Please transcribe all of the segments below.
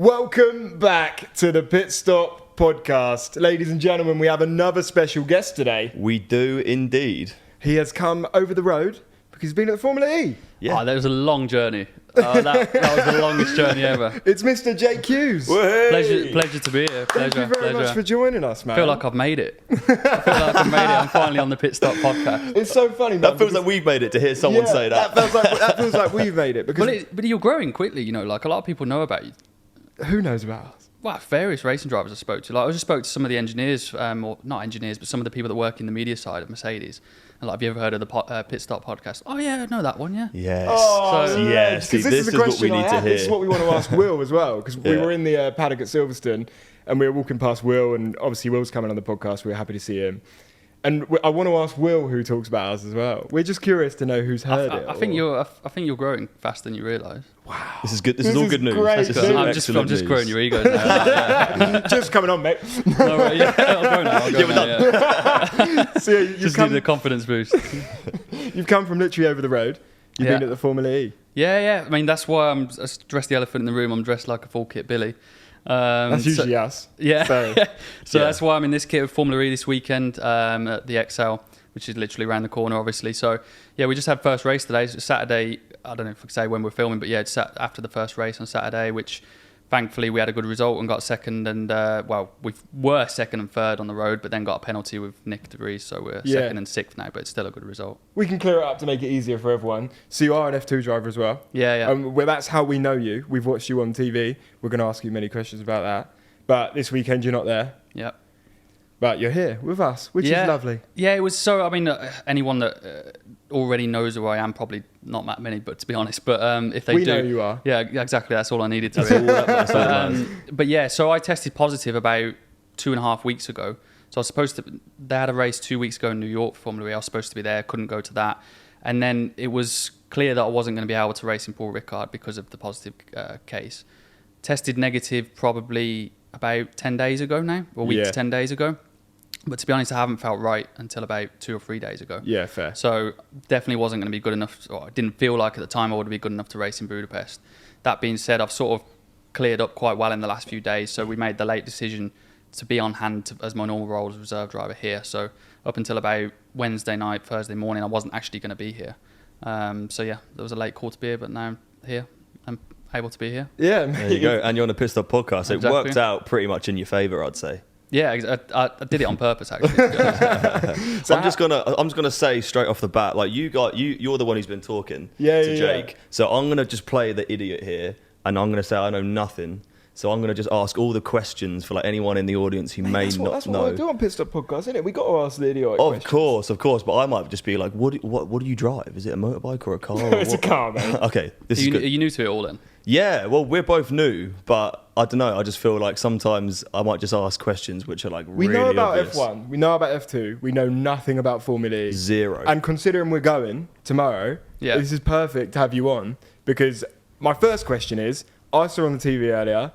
Welcome back to the PitStop podcast. Ladies and gentlemen, we have another special guest today. We do indeed. He has come over the road because he's been at the Formula E. Yeah. Oh, that was a long journey. That was the longest journey ever. It's Mr. Jake Hughes. Pleasure to be here. Thank you very much for joining us, man. I feel like I've made it. I'm finally on the PitStop podcast. It's so funny, man. That feels like we've made it to hear someone say that. That feels like we've made it. Because But you're growing quickly, you know, like a lot of people know about you. Who knows about us? Well, various racing drivers I spoke to. Like I just spoke to some of the engineers, or not engineers, but some of the people that work in the media side of Mercedes. And like, have you ever heard of the PitStop podcast? Oh yeah, I know that one. Yeah. Yes. Oh, yes. Because this is what we need to hear. This is what we want to ask Will as well. Because we were in the paddock at Silverstone, and we were walking past Will, and obviously Will's coming on the podcast. We were happy to see him. And I want to ask Will who talks about us as well. We're just curious to know who's heard it. I think you're growing faster than you realise. Wow, this is good. This is all good news. Great. I'm just growing your ego now. Just coming on, mate. No, right, yeah, I'll go now. We're done. Yeah. So Just need a confidence boost. You've come from literally over the road. You've been at the Formula E. Yeah. I mean, that's why I'm dressed the elephant in the room. I'm dressed like a full kit Billy. That's usually us. Yeah. So that's why I'm in this kit of Formula E this weekend at the XL, which is literally around the corner, obviously. So, yeah, we just had first race today. So Saturday, I don't know if I can say when we're filming, but yeah, it's after the first race on Saturday, which thankfully we had a good result and got second. And, we were second and third on the road, but then got a penalty with Nick DeVries. So we're second and sixth now, but it's still a good result. We can clear it up to make it easier for everyone. So you are an F2 driver as well? Yeah. Well, that's how we know you. We've watched you on TV. We're going to ask you many questions about that. But this weekend you're not there. Yep. But you're here with us, which is lovely. Yeah, it was so. I mean, anyone that already knows who I am, probably not that many, but to be honest. But if they do, we know you are. Yeah, exactly. That's all I needed to hear. But yeah, so I tested positive about 2.5 weeks ago. So I was supposed to. They had a race 2 weeks ago in New York for Formula E. I was supposed to be there. Couldn't go to that. And then it was clear that I wasn't going to be able to race in Paul Ricard because of the positive case. Tested negative probably about 10 days ago now, or a week to 10 days ago. But to be honest, I haven't felt right until about 2 or 3 days ago. Yeah, fair. So definitely wasn't going to be good enough, or I didn't feel like at the time I would be good enough to race in Budapest. That being said, I've sort of cleared up quite well in the last few days. So we made the late decision to be on hand as my normal role as reserve driver here. So up until about Wednesday night, Thursday morning, I wasn't actually going to be here. So yeah, there was a late call to be here, but now I'm here. I'm able to be here. Yeah, there you go. And you're on a PitStop podcast. So exactly. It worked out pretty much in your favour, I'd say. Yeah, I did it on purpose actually. So I'm just gonna say straight off the bat, like you're the one who's been talking to Jake. Yeah. So I'm gonna just play the idiot here, and I'm gonna say I know nothing. So I'm gonna just ask all the questions for like anyone in the audience who may not know. That's what I do on PitStop podcast, isn't it? We got to ask the idiot questions. Of course. But I might just be like, what do you drive? Is it a motorbike or a car? Or It's a car, man. Okay, this is good. Are you new to it all then? Yeah, well, we're both new, but I don't know. I just feel like sometimes I might just ask questions which are like really obvious. We know about F1. We know about F2. We know nothing about Formula E. Zero. And considering we're going tomorrow, this is perfect to have you on, because my first question is, I saw on the TV earlier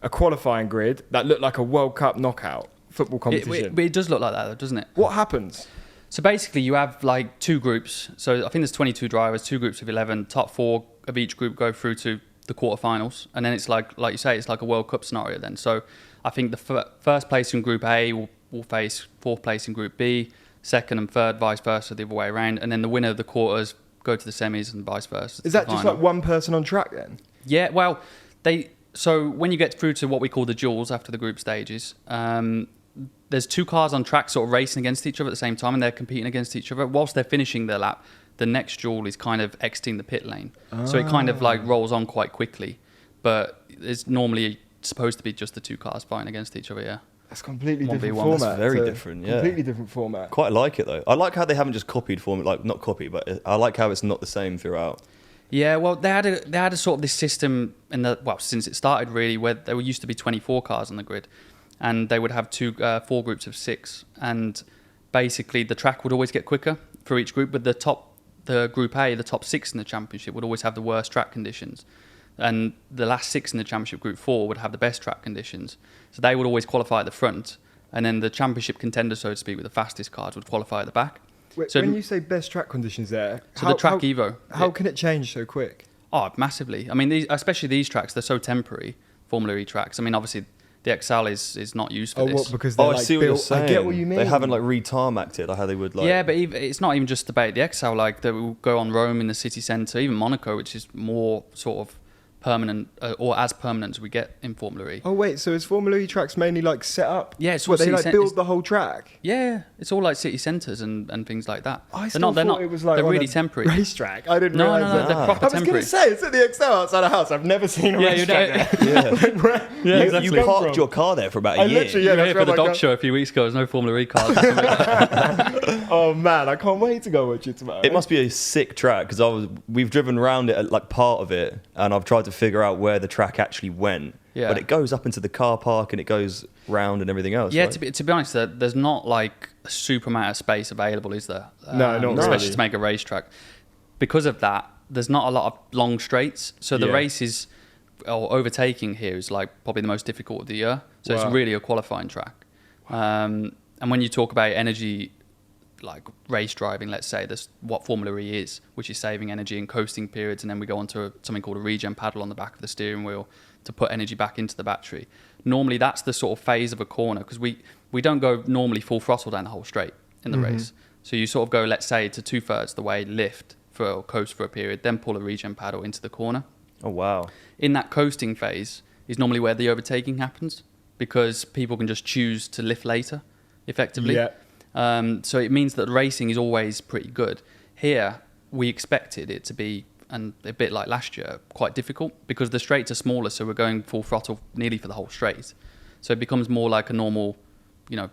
a qualifying grid that looked like a World Cup knockout football competition. It does look like that, though, doesn't it? What happens? So basically, you have like two groups. So I think there's 22 drivers, 2 groups of 11. Top 4 of each group go through to the quarterfinals, and then it's like you say, it's like a World Cup scenario then. So I think the first place in Group A will face 4th place in Group B, 2nd and 3rd, vice versa, the other way around, and then the winner of the quarters go to the semis and vice versa. Is that just like one person on track then? Yeah, well, so when you get through to what we call the duels after the group stages, there's 2 cars on track sort of racing against each other at the same time, and they're competing against each other. Whilst they're finishing their lap, the next duel is kind of exiting the pit lane. So it kind of like rolls on quite quickly. But it's normally supposed to be just the 2 cars fighting against each other, yeah. That's completely different 1v1. format. That's very different, yeah. Completely different format. Quite like it, though. I like how they haven't just copied formula, like not copied, but I like how it's not the same throughout. Yeah, well, they had a sort of this system since it started really, where there used to be 24 cars on the grid, and they would have 4 groups of 6, and basically the track would always get quicker for each group, but the Group A, the top 6 in the championship, would always have the worst track conditions, and the last 6 in the championship, Group 4, would have the best track conditions. So they would always qualify at the front, and then the championship contenders, so to speak, with the fastest cars would qualify at the back. When you say best track conditions there, the track Evo. How can it change so quick? Oh, massively. I mean, especially these tracks, they're so temporary Formula E tracks. I mean, obviously the XL is not used for Oh, this. what? Because they're I like see what you're built. saying. I get what you mean. They haven't like re-tarmacked it like how they would like. Yeah, but it's not even just debate the XL. Like they will go on Rome in the city centre, even Monaco, which is more sort of permanent or as permanent as we get in Formula E. Oh wait, so is Formula E tracks mainly like set up? Yeah, it's what all they like city build the whole track. Yeah, it's all like city centres and things like that. I still thought it was like they're on really a temporary. racetrack. I didn't No, realize no, that. they're proper I was temporary. going to say, it's at the XL outside the house. I've never seen a racetrack. Yeah, exactly. You parked your car there for about a year. literally, You yeah, were that's here where for the my dog car- show a few weeks ago. There's no Formula E cars. Or something like that. Oh man, I can't wait to go watch it tomorrow. It must be a sick track because we've driven around it, like part of it, and I've tried to figure out where the track actually went. Yeah. But it goes up into the car park and it goes round and everything else. Yeah, right? to be honest, there's not like a super amount of space available, is there? No, not especially really. to make a racetrack. Because of that, there's not a lot of long straights. So the Yeah. races or overtaking here is like probably the most difficult of the year. So Wow. it's really a qualifying track. And when you talk about energy, like race driving, let's say, that's what Formula E is, which is saving energy in coasting periods, and then we go onto something called a regen paddle on the back of the steering wheel to put energy back into the battery. Normally, that's the sort of phase of a corner because we don't go normally full throttle down the whole straight in the race. So you sort of go, let's say, to 2/3 the way, lift for or coast for a period, then pull a regen paddle into the corner. Oh wow. In that coasting phase is normally where the overtaking happens because people can just choose to lift later, effectively. Yeah. So it means that racing is always pretty good. Here, we expected it to be, and a bit like last year, quite difficult because the straights are smaller, so we're going full throttle nearly for the whole straight. So it becomes more like a normal,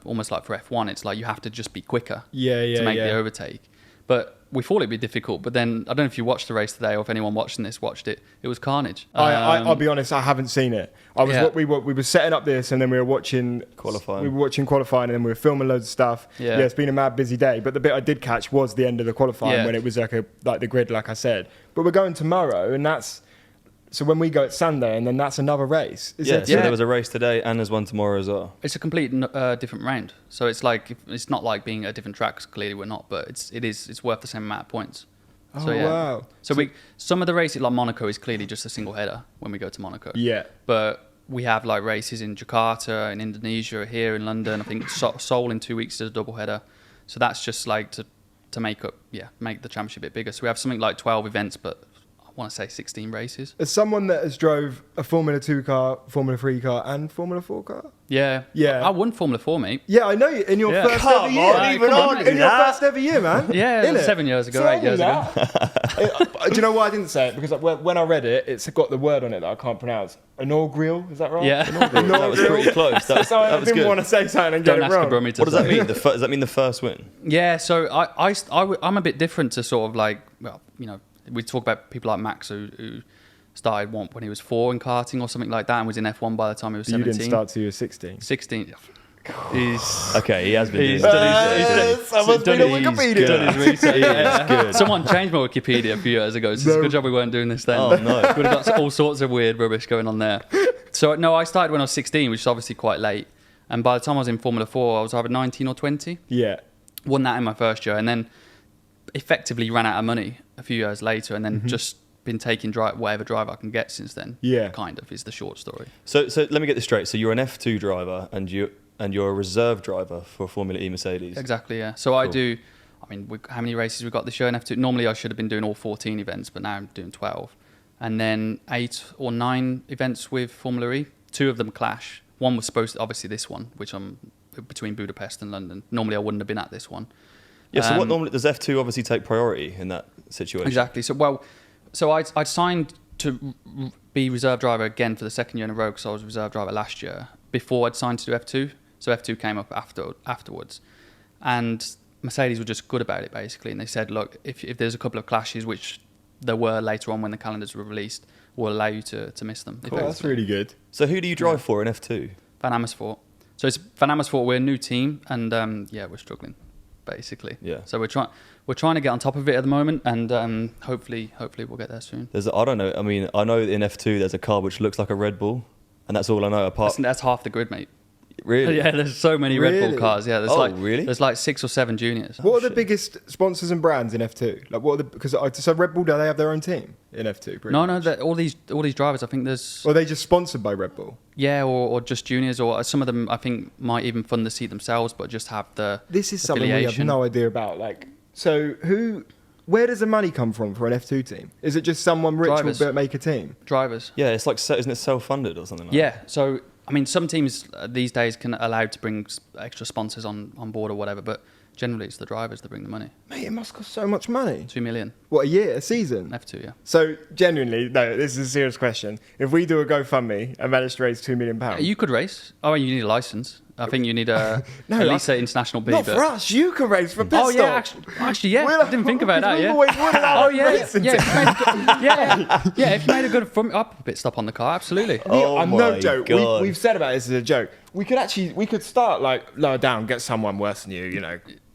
almost like for F1, it's like you have to just be quicker to make the overtake. But we thought it'd be difficult, but then I don't know if you watched the race today or if anyone watching this watched it. It was carnage. I'll be honest, I haven't seen it. We were setting up this, and then we were watching Qualifying. We were watching qualifying, and then we were filming loads of stuff. Yeah. It's been a mad busy day. But the bit I did catch was the end of the qualifying Yeah. when it was like the grid, like I said. But we're going tomorrow, and that's so when we go it's Sunday, and then that's another race. Is Yeah, it? so there was a race today and there's one tomorrow as well. It's a complete different round. So it's like it's not like being at a different track. 'Cause clearly we're not, but it's worth the same amount of points. Oh So, yeah. wow. So some of the races like Monaco is clearly just a single header when we go to Monaco. Yeah. But we have like races in Jakarta, in Indonesia, here in London. I think Seoul in 2 weeks is a double header. So that's just like to make the championship a bit bigger. So we have something like 12 events, but I want to say 16 races. As someone that has drove a Formula 2 car, Formula 3 car, and Formula 4 car. Yeah. Yeah. I won Formula 4, mate. Yeah, I know you in your Yeah. first Come ever year. on, even on in your that. first ever year, man. Yeah, Innit? 7 years ago, Tell 8 years me ago. that. Do you know why I didn't say it? Because when I read it, it's got the word on it that I can't pronounce. Inaugural, is that right? Yeah. That was pretty close. That So I was didn't good. want to say something and Don't get it ask a wrong. Brummy to What does that say. mean? Does that mean the first win? Yeah, so I'm a bit different to sort of like, well, we talk about people like Max who started when he was 4 in karting or something like that and was in F1 by the time he was You 17. didn't start till you were 16. 16. He's Okay, he has been He's doing done it. his- Someone's been on Wikipedia. done his research. He is good. Someone changed my Wikipedia a few years ago, so it's a good job we weren't doing this then. Oh, no. Would have got all sorts of weird rubbish going on there. So, no, I started when I was 16, which is obviously quite late. And by the time I was in Formula 4, I was either 19 or 20. Yeah. Won that in my first year, and then effectively ran out of money a few years later, and then just been taking whatever drive I can get since then. Yeah. Kind of is the short story. So let me get this straight. So you're an F2 driver and you're a reserve driver for Formula E Mercedes. Exactly, yeah. So I Cool. do, how many races we got this year in F2? Normally I should have been doing all 14 events, but now I'm doing 12. And then 8 or 9 events with Formula E. 2 of them clash. One was supposed to, obviously this one, which I'm between Budapest and London. Normally I wouldn't have been at this one. Yeah. So what normally does F2 obviously take priority in that situation? Exactly. So I signed to be reserve driver again for the second year in a row because I was reserve driver last year before I'd signed to do F2. So F2 came up afterwards. And Mercedes were just good about it, basically. And they said, look, if there's a couple of clashes, which there were later on when the calendars were released, we'll allow you to miss them. Cool, that's really good. So who do you drive for in F2? Van Amersfoort. So it's Van Amersfoort. We're a new team, and we're struggling, basically. Yeah. So we're trying to get on top of it at the moment, and hopefully we'll get there soon. I don't know. I mean, I know in F2 there's a car which looks like a Red Bull, and that's all I know. Apart, That's half the grid, mate. Really? Yeah, there's so many Red Really? Bull cars. Yeah, Really? There's like 6 or 7 juniors. What are the biggest sponsors and brands in F2? Like, what are the because so Red Bull, do they have their own team in F2? pretty No, much? all these drivers. I think there's Or are they just sponsored by Red Bull? yeah, or just juniors, or some of them I think might even fund the seat themselves, but just have the. This is something we have affiliation. no idea about. Like, so where does the money come from for an F2 team? Is it just someone rich Drivers. will make a team? Drivers. Yeah, it's like, isn't it self-funded or something like that? Yeah, so I mean, some teams these days can allow to bring extra sponsors on board or whatever, but generally it's the drivers that bring the money. Mate, it must cost so much money. 2 million What, a year, a season? F2, yeah. So genuinely, no, this is a serious question. If we do a GoFundMe and manage to raise £2 million, You could race. Oh, you need a license. I think you need No, at least an international B. not but- for us. You can race for PitStop. Oh yeah, actually, yeah. I didn't think about that. We've Yeah. always wanted our Oh yeah, racing yeah. team. If you made a good, yeah. If you made a good front up pit stop on the car, absolutely. Oh I'm my no joke. God. We've said about this as a joke. We could start like lower down, get someone worse than you,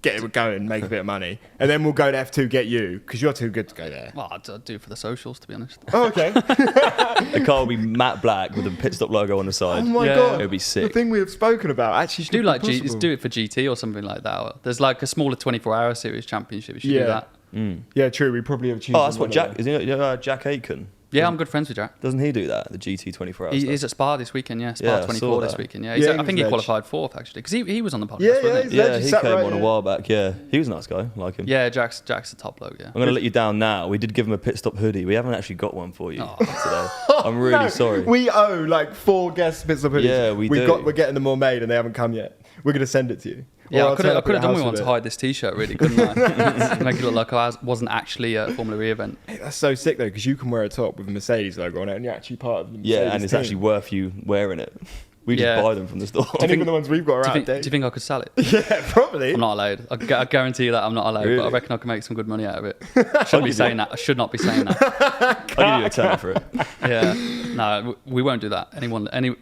get it going, make a bit of money, and then we'll go to F2, get you, because you're too good to go there. Well, I'd do it for the socials, to be honest. Oh, okay. The car will be matte black with a PitStop logo on the Oh side. my Yeah. god, It'd be sick. The thing we have spoken about actually should Do be like possible. do it for GT or something like that. Or there's like a smaller 24-hour series championship. You should do that. Yeah, true. We probably have chosen. Oh, that's what one Jack, of isn't it? Jack Aiken. Yeah, I'm good friends with Jack. Doesn't he do that? The GT 24 hours. He's at Spa this weekend. Yeah, Spa Yeah, I 24 saw this that. weekend. Yeah, Yeah, I think he he was qualified 4th actually because he was on the podcast. Yeah, wasn't he's he? Yeah, Legend he sat came right on a here. while back. Yeah, he was a nice guy. I like him. Yeah, Jack's a top bloke. Yeah. I'm going to let you down now. We did give him a PitStop hoodie. We haven't actually got one for you Oh. today. I'm really No, sorry. We owe like 4 guest bits of hoodies. Yeah, we do. We're getting them all made and they haven't come yet. We're going to send it to you. Yeah, Or I I'll could turn have up at your done house with one with to it. hide this T-shirt, really, couldn't I? Make it look like I wasn't actually at a Formula E event. Hey, that's so sick though, because you can wear a top with a Mercedes logo on it and you're actually part of the Mercedes Yeah, and it's team. actually worth you wearing it. We just Yeah. buy them from the store. And even the ones we've got are Do out you, of think, date. do you think I could sell it? Yeah, probably. I'm not allowed. I guarantee you that I'm not allowed. But I Really? reckon I can make some good money out of it. Shouldn't be saying that. I should not be saying that. I'll give you a tenner for it. Yeah. No, we won't do that.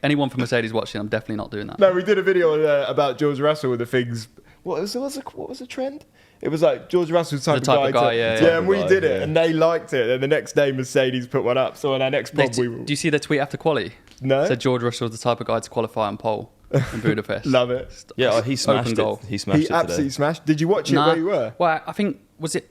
Anyone from Mercedes watching, I'm definitely not doing that. No, we did a video about George Russell with the things. What was the trend? It was like George Russell's type, The type of guy, to, yeah, yeah. yeah. And we Type of did guy, it, yeah. and they liked it. And the next day, Mercedes put one up. So on our next pod, Do we you see the tweet after quali? No? Said George Russell was the type of guy to qualify on pole in Budapest. love it. Yeah, he smashed Open it. goal. He smashed He it absolutely today. smashed. Did you watch it Nah. where you were? Well, I think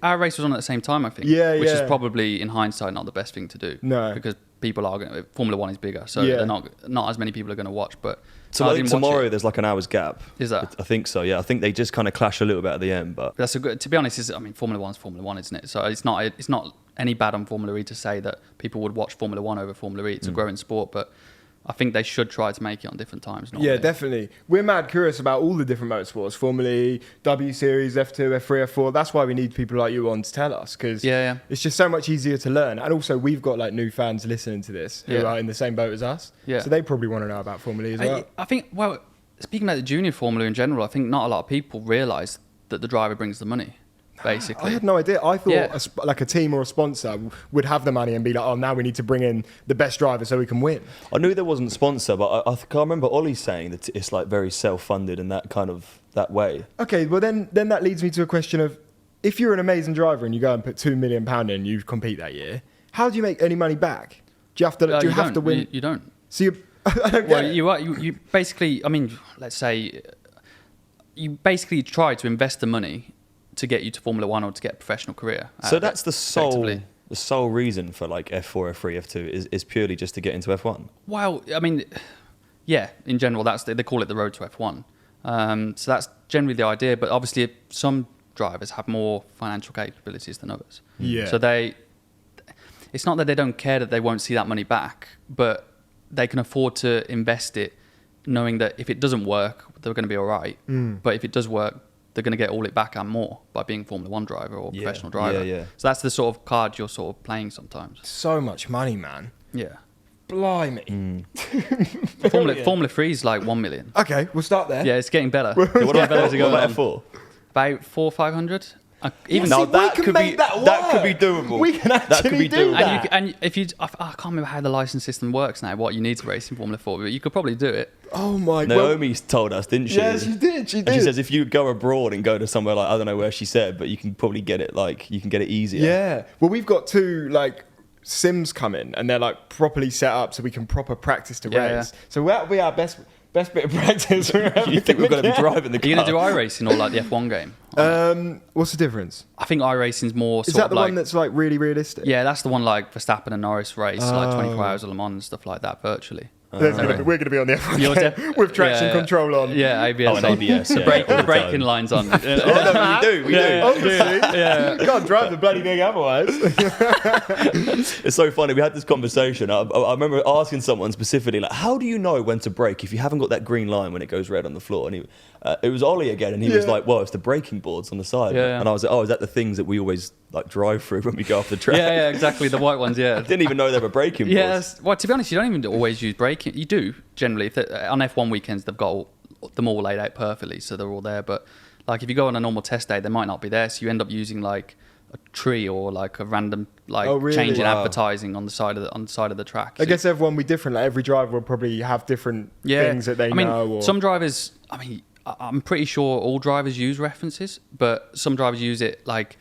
our race was on at the same time. I think. Yeah, Which is yeah. probably in hindsight not the best thing to do. No. Because people are going. Formula One is bigger, so Yeah. they're not as many people are going to watch. But So I I think didn't watch tomorrow it. there's like an hour's gap. Is that? I think so. Yeah, I think they just kind of clash a little bit at the end, but That's a good. To be honest, Formula One's Formula One, isn't it? So it's not any bad on Formula E to say that people would watch Formula One over Formula E. It's a growing sport, but I think they should try to make it on different times. Yeah, normally. definitely. We're mad curious about all the different motorsports: Formula E, W Series, F2, F3, F4. That's why we need people like you on to tell us, because Yeah. it's just so much easier to learn. And also, we've got like new fans listening to this who Yeah. are in the same boat as us. Yeah. So they probably want to know about Formula E as well. I think. Well, speaking about the junior Formula in general, I think not a lot of people realise that the driver brings the money. Basically, I had no idea. I thought Yeah. like a team or a sponsor would have the money and be like, oh, now we need to bring in the best driver so we can win. I knew there wasn't a sponsor, but I can't remember Ollie saying that it's like very self-funded in that kind of that way. Okay, well then that leads me to a question of, if you're an amazing driver and you go and put £2 million in, you compete that year, how do you make any money back? Do you have to? Do you have don't. to win? You don't. So I don't get Well, it. you basically. I mean, let's say you basically try to invest the money to get you to Formula One or to get a professional career. out So of that's it, the effectively. sole reason for like F4, F3, F2 is purely just to get into F1. Well, I mean, yeah, in general, they call it the road to F1. So that's generally the idea. But obviously, some drivers have more financial capabilities than others. Yeah. So it's not that they don't care that they won't see that money back, but they can afford to invest it, knowing that if it doesn't work, they're going to be all right. But if it does work, they're going to get all it back and more by being a Formula One driver or Yeah, professional driver. yeah. So that's the sort of card you're sort of playing sometimes. So much money, man. Yeah. Blimey. Formula 3 is like 1 million. Okay, we'll start there. Yeah, it's getting better. What about, better as it goes what on. about F4? About 400-500. Even Now See, that we can could make be that could be work. doable. We can That could actually be do doable. that. and if you, I can't remember how the license system works now. What you need to race in Formula 4, but you could probably do it. Oh my god. Naomi told us, didn't she? Yeah, she did. She And she did. says if you go abroad and go to somewhere like, I don't know where she said, but you can probably get it easier. Yeah. Well, we've got 2 like sims coming, and they're like properly set up so we can proper practice to Yeah, race. So that'll be our best. best bit of practice. You think we're going to be driving the car? Are you going to do iRacing or like the F1 game? What's the difference? I think iRacing's more Is sort that of the like... one that's like really realistic? Yeah, that's the one like Verstappen and Norris race, like 24 hours of Le Mans and stuff like that virtually. We're going to be on the F1 You're game with traction control on. Yeah, ABS Oh, and on. ABS, The yeah, all the braking time. lines on. Oh, no, we do. Obviously. Yeah. Can't drive the bloody thing otherwise. It's so funny. We had this conversation. I remember asking someone specifically, like, how do you know when to brake if you haven't got that green line when it goes red on the floor? And it was Ollie again, and he was like, well, it's the braking boards on the side. Yeah. And I was like, oh, is that the things that we always like drive through when we go off the track? Yeah, exactly. The white ones, yeah. Didn't even know they were braking boards. Yes. Well, to be honest, you don't even always use braking. You do generally. On F1 weekends, they've got them all laid out perfectly, so they're all there. But like if you go on a normal test day, they might not be there, so you end up using like a tree or like a random like change in advertising on the side of the track. I guess everyone will be different. Like every driver will probably have different things that they know. Or... Some drivers. I mean, I'm pretty sure all drivers use references, but some drivers use it like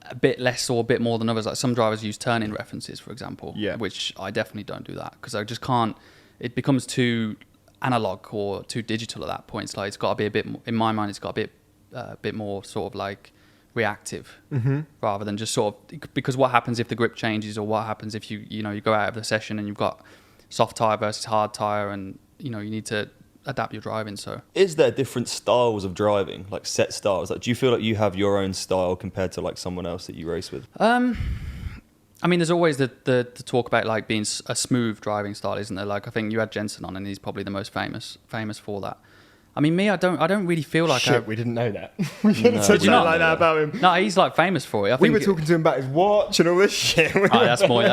a bit less or a bit more than others. Like some drivers use turn-in references, for example, which I definitely don't do that because I just can't. It becomes too analog or too digital at that point. It's like it's got to be a bit. In my mind, it's got to be a bit more sort of like reactive rather than just sort of because what happens if the grip changes or what happens if you go out of the session and you've got soft tire versus hard tire and you need to adapt your driving. So is there different styles of driving, like set styles? Like, do you feel like you have your own style compared to like someone else that you race with? I mean, there's always the talk about like being a smooth driving style, isn't there? Like I think you had Jensen on, and he's probably the most famous for that. I mean, me, I don't really feel like we didn't know that. We didn't say something like that about him. No, he's like famous for it. We were talking to him about his watch and all this shit. That's more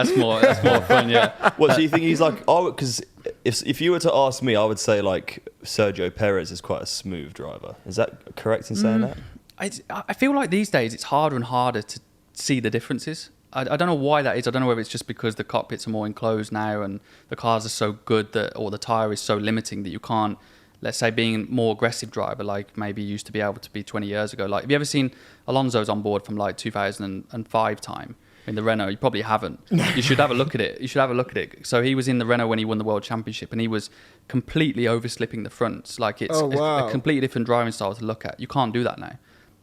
fun, yeah. What, so you think he's like? Oh, because if you were to ask me, I would say like Sergio Perez is quite a smooth driver. Is that correct in saying that? I feel like these days it's harder and harder to see the differences. I don't know why that is. I don't know whether it's just because the cockpits are more enclosed now and the cars are so good or the tyre is so limiting that you can't, let's say, being a more aggressive driver like maybe you used to be able to be 20 years ago. Like, have you ever seen Alonso's on board from like 2005 time in the Renault? You probably haven't. You should have a look at it. So he was in the Renault when he won the World Championship and he was completely overslipping the fronts. Like it's a completely different driving style to look at. You can't do that now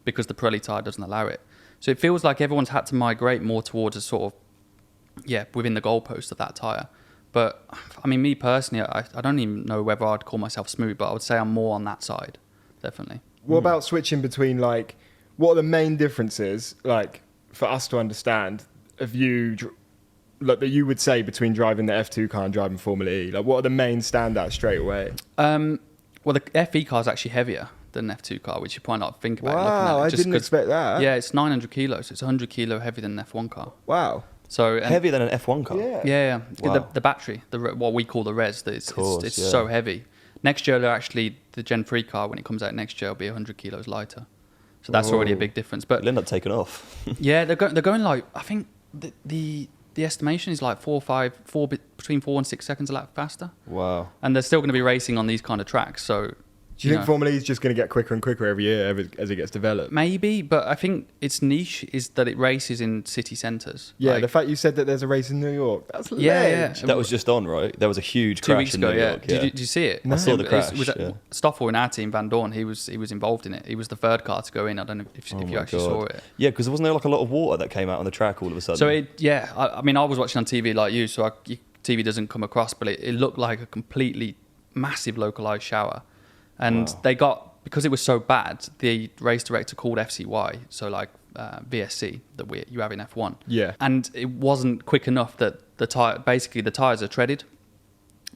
because the Pirelli tyre doesn't allow it. So it feels like everyone's had to migrate more towards a sort of, within the goalpost of that tyre. But, I mean, me personally, I don't even know whether I'd call myself smooth, but I would say I'm more on that side, definitely. What about switching between, like, what are the main differences, like, for us to understand, of you, like, that you would say between driving the F2 car and driving Formula E? Like, what are the main standouts straight away? Well, the FE car is actually heavier than an F2 car, which you might not think about. Wow, I didn't expect that. Yeah, it's 900 kilos. So it's 100 kilo heavier than an F1 car. Wow. So heavier than an F1 car? Yeah. Wow. The battery, what we call the res, it's so heavy. Next year, the Gen 3 car, when it comes out next year, will be 100 kilos lighter. So that's already a big difference. But it'll end up taking off. Yeah, they're going like, I think the estimation is like between 4 and 6 seconds a lap faster. Wow. And they're still going to be racing on these kind of tracks. So do you think Formula E is just going to get quicker and quicker every year as it gets developed? Maybe, but I think its niche is that it races in city centres. Yeah, the fact you said that there's a race in New York, that's ledge. Yeah. That was just on, right? There was a huge 2 crash weeks ago, in New York. Yeah. Did you see it? No. I saw the crash. Stoffel in our team, Van Dorn, he was involved in it. He was the third car to go in. I don't know if you actually saw it. Yeah, because wasn't there like a lot of water that came out on the track all of a sudden? So I mean, I was watching on TV like you, so TV doesn't come across, but it looked like a completely massive localised shower. And they because it was so bad, the race director called FCY, so like VSC that you have in F1. Yeah. And it wasn't quick enough that the tyres are treaded.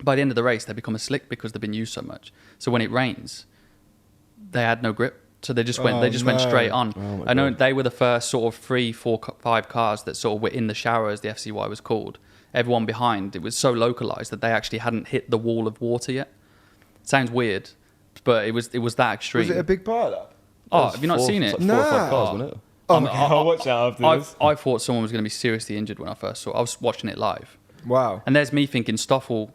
By the end of the race, they become a slick because they've been used so much. So when it rains, they had no grip. So they just went straight on. Oh I know they were the first sort of 3, 4, 5 cars that sort of were in the shower, as the FCY was called. Everyone behind, it was so localised that they actually hadn't hit the wall of water yet. Sounds weird, but it was that extreme. Was it a big part of that? Oh, have you not seen it? Like 4 or 5 cars, wasn't it? I'll watch that after this. I thought someone was going to be seriously injured when I first saw it. I was watching it live. Wow. And there's me thinking Stoffel,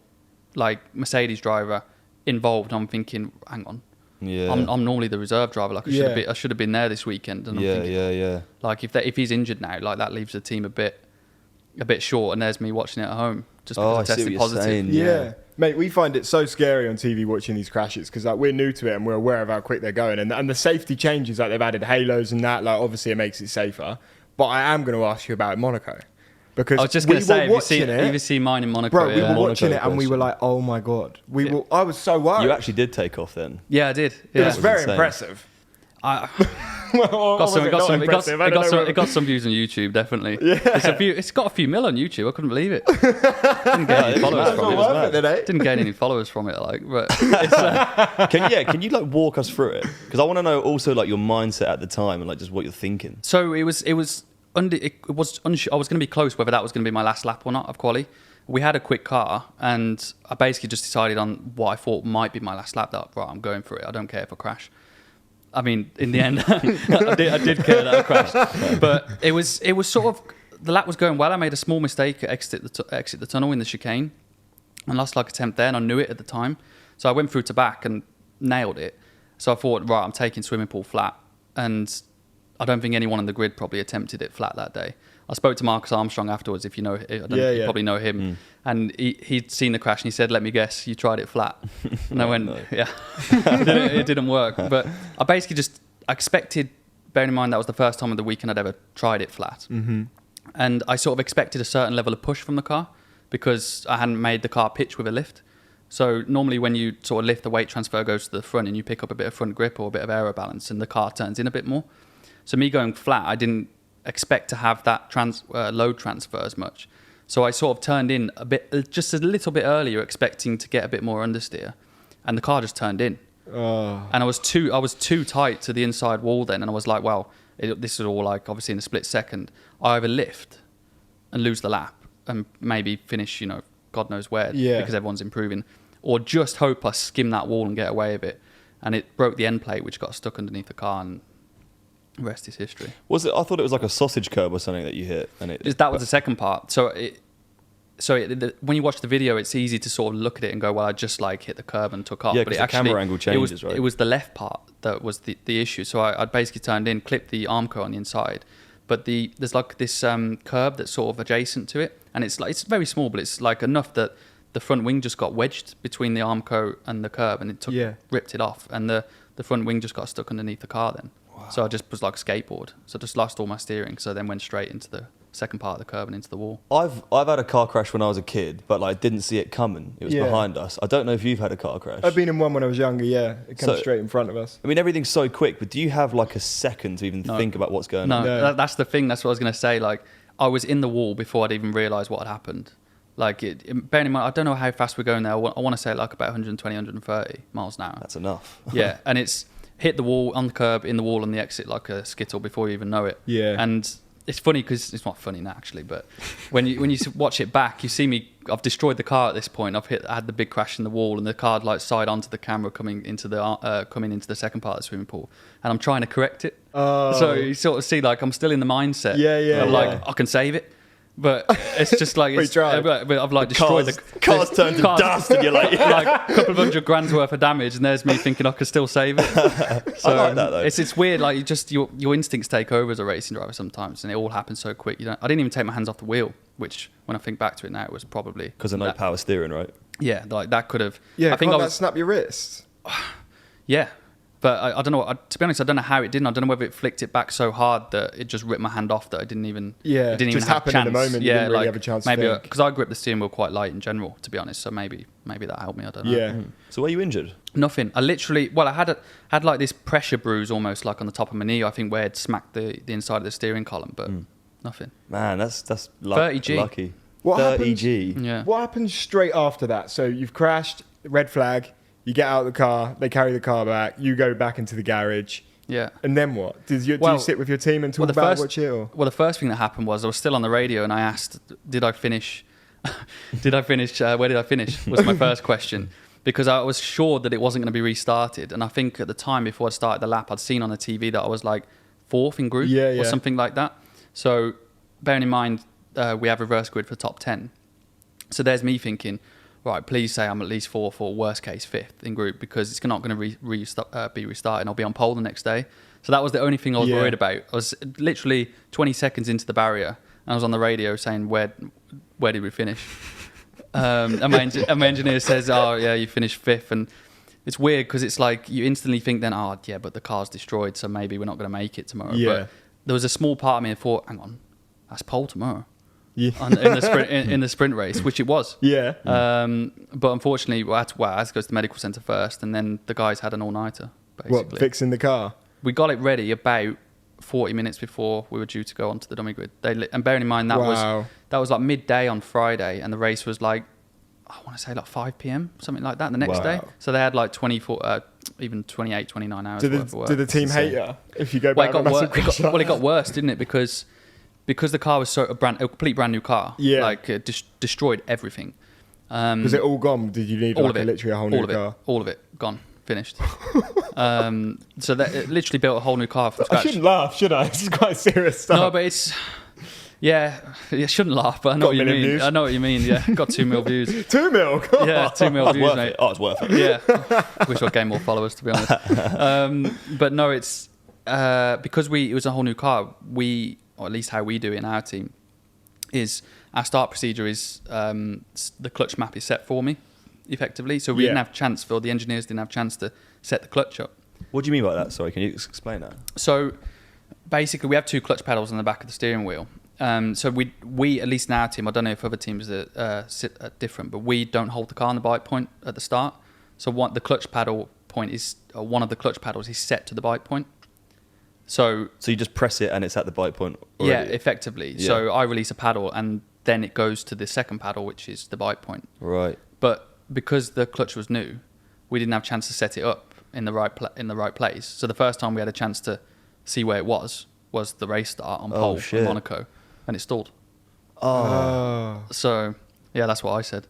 like Mercedes driver, involved. I'm thinking, hang on. Yeah. I'm normally the reserve driver. Like I should have been there this weekend. And I'm thinking, like if he's injured now, like that leaves the team a bit short. And there's me watching it at home just because I tested positive. Yeah. Mate, we find it so scary on TV watching these crashes because like we're new to it and we're aware of how quick they're going, and the safety changes, like they've added halos and that, like obviously it makes it safer. But I am going to ask you about Monaco because I was just going to say, have you seen mine in Monaco? Bro, we were Monaco watching it and we were question. like, oh my god, I was so worried. You actually did take off then. Yeah, I did. It Yeah. was very insane. impressive. I, Well, it got it some views on YouTube, definitely. Yeah. It's got a few mil on YouTube. I couldn't believe it. Didn't get any followers from it. Didn't get any followers from it, like. But it's, Can you like walk us through it? Because I want to know also like your mindset at the time and like just what you're thinking. so I was unsure. I was going to be close whether that was going to be my last lap or not of quali. We had a quick car, and I basically just decided on what I thought might be my last lap. That right, I'm going for it. I don't care if I crash. I mean, in the end, I did care that I crashed. But it was sort of, the lap was going well. I made a small mistake at exit the tunnel in the chicane and last like attempt there, and I knew it at the time. So I went through to back and nailed it. So I thought, right, I'm taking swimming pool flat. And I don't think anyone on the grid probably attempted it flat that day. I spoke to Marcus Armstrong afterwards, if you know, you probably know him. And he'd seen the crash and he said, let me guess, you tried it flat. And I went, yeah, it didn't work. But I basically I expected, bearing in mind that was the first time of the weekend I'd ever tried it flat. Mm-hmm. And I sort of expected a certain level of push from the car because I hadn't made the car pitch with a lift. So normally when you sort of lift, the weight transfer goes to the front and you pick up a bit of front grip or a bit of aero balance and the car turns in a bit more. So me going flat, I didn't expect to have that load transfer as much. So I sort of turned in just a little bit earlier, expecting to get a bit more understeer, and the car just turned in. Oh. And I was too tight to the inside wall then, and I was like, well, this is all like obviously in a split second. I either lift and lose the lap and maybe finish, God knows where, because everyone's improving, or just hope I skim that wall and get away with it. And it broke the end plate, which got stuck underneath the car, and the rest is history. Was it? I thought it was like a sausage curb or something that you hit, and that was the second part. So when you watch the video, it's easy to sort of look at it and go, well, I just like hit the curb and took off. Yeah, but because the camera angle changes, right? It was the left part that was the issue. So I'd basically turned in, clipped the Armco on the inside, but there's like this curb that's sort of adjacent to it, and it's very small, but it's like enough that the front wing just got wedged between the Armco and the curb, and it ripped it off, and the front wing just got stuck underneath the car then. Wow. So I just was like skateboard. So I just lost all my steering. So then went straight into the second part of the curb and into the wall. I've had a car crash when I was a kid, but like didn't see it coming. It was behind us. I don't know if you've had a car crash. I've been in one when I was younger, yeah. It came straight in front of us. I mean, everything's so quick, but do you have like a second to even think about what's going on? No, that's the thing. That's what I was going to say. Like, I was in the wall before I'd even realised what had happened. Like, bearing in mind, I don't know how fast we're going there. I want to say like about 120, 130 miles an hour. That's enough. Yeah, and it's hit the wall, on the curb, in the wall, on the exit like a skittle before you even know it. Yeah. And it's funny because it's not funny now actually, but when you watch it back, you see me. I've destroyed the car at this point. I had the big crash in the wall, and the car like side onto the camera coming into the second part of the swimming pool, and I'm trying to correct it. Oh. So you sort of see like I'm still in the mindset. Yeah. Like I can save it. But it's just like I've like destroyed the car's turned to dust, and you're like, like a couple of $100,000 worth of damage, and there's me thinking I could still save it. So I like that though. It's weird, like your instincts take over as a racing driver sometimes, and it all happens so quick. I didn't even take my hands off the wheel, which when I think back to it now, it was probably because of no power steering, right? Yeah, like that could have. Yeah, I think that snap your wrist. Yeah. But I don't know. To be honest, I don't know how it didn't. I don't know whether it flicked it back so hard that it just ripped my hand off that I didn't even. Yeah, it didn't just even have happened a chance. in the moment. You didn't really have a chance. Maybe to think. because I grip the steering wheel quite light in general, to be honest. So maybe that helped me. I don't know. Yeah. So were you injured? Nothing. I literally. Well, I had like this pressure bruise almost like on the top of my knee. I think where it smacked the inside of the steering column, but nothing. Man, that's 30G. Lucky. What 30G. Yeah. What happens straight after that? So you've crashed, red flag. You get out of the car. They carry the car back. You go back into the garage. Yeah. And then what? Do you sit with your team and talk about what you or? Well, the first thing that happened was I was still on the radio and I asked, did I finish? Where did I finish? Was my first question. Because I was sure that it wasn't going to be restarted. And I think at the time before I started the lap, I'd seen on the TV that I was like 4th in group or something like that. So bearing in mind, we have reverse grid for top 10. So there's me thinking, right, please say I'm at least 4th or worst case 5th in group because it's not going to be restarted and I'll be on pole the next day. So that was the only thing I was worried about. I was literally 20 seconds into the barrier and I was on the radio saying, where did we finish? And my engineer says, "Oh yeah, you finished fifth," and it's weird because it's like you instantly think then, "Oh yeah, but the car's destroyed, so maybe we're not going to make it tomorrow." Yeah. But there was a small part of me that thought, "Hang on, that's pole tomorrow." Yeah. In the sprint race, which it was. Yeah. But unfortunately, I had to go to the medical centre first, and then the guys had an all-nighter. Basically, What, fixing the car? we got it ready about 40 minutes before we were due to go onto the dummy grid. And bearing in mind that Wow. was like midday on Friday, and the race was like, I want to say like 5 p.m, something like that, the next day. Wow. So they had like 24, even 28, 29 hours worth of work. Did the team hate you if you go Well, back on a massive crash like it got that? worse, didn't it? Because the car was a complete brand new car. Yeah. Like it destroyed everything. Was it all gone? Did you need all like of it, literally a whole new car? All of it gone, finished. So that it literally built a whole new car from I scratch. shouldn't laugh, should I? This is quite serious stuff. No, but it's you shouldn't laugh, but I know Got what you 1 million mean. views. I know what you mean. Yeah, got 2 mil views. 2 mil? God. Yeah, 2 mil It's views, worth mate. it. Oh, it's worth it. Yeah, wish I'd gain more followers, to be honest. But no, it's because it was a whole new car. Or at least how we do it in our team, is our start procedure is the clutch map is set for me, effectively. So we didn't have chance, or the engineers didn't have chance to set the clutch up. What do you mean by that? Sorry, can you explain that? So basically, we have 2 clutch pedals on the back of the steering wheel. So we at least in our team, I don't know if other teams are different, but we don't hold the car on the bike point at the start. So the clutch pedal point is one of the clutch pedals is set to the bike point. So you just press it and it's at the bite point already? yeah, effectively. Yeah. So I release a paddle and then it goes to the second paddle, which is the bite point. Right. But because the clutch was new, we didn't have a chance to set it up in the right place. So the first time we had a chance to see where it was the race start on pole in Monaco, and it stalled. Oh. So yeah, that's what I said.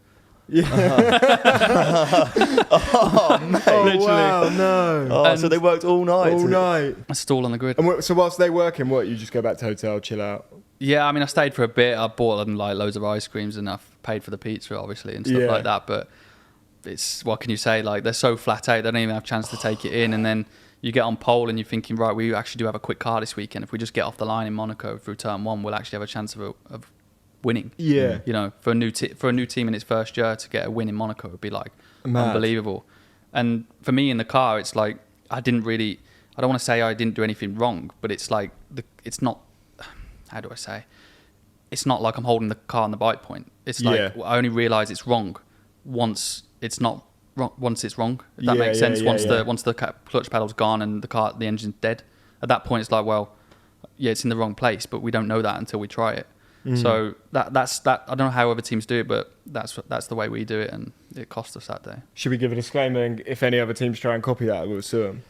Yeah. Oh, mate. Oh, Literally. wow, no. Oh, so they worked all night. All night. A stall on the grid. And so whilst they're working, you just go back to hotel, chill out? Yeah, I mean, I stayed for a bit. I bought them like loads of ice creams and I've paid for the pizza, obviously, and stuff like that. But it's, what can you say? Like, they're so flat out, they don't even have a chance to take it in. And then you get on pole and you're thinking, right, we actually do have a quick car this weekend. If we just get off the line in Monaco through turn 1, we'll actually have a chance of winning. Yeah. You know, for a new team in its first year to get a win in Monaco would be like Mad. unbelievable. And for me in the car, it's like I don't want to say I didn't do anything wrong, but it's like it's not, how do I say? It's not like I'm holding the car on the bite point. It's like I only realise it's wrong once it's not wrong. Once it's wrong, if that makes sense. Once the clutch pedal's gone and the engine's dead, at that point it's like, well, yeah, it's in the wrong place, but we don't know that until we try it. So that's that. I don't know how other teams do it, but that's the way we do it, and it cost us that day. Should we give a disclaimer? And if any other teams try and copy that, we'll sue them.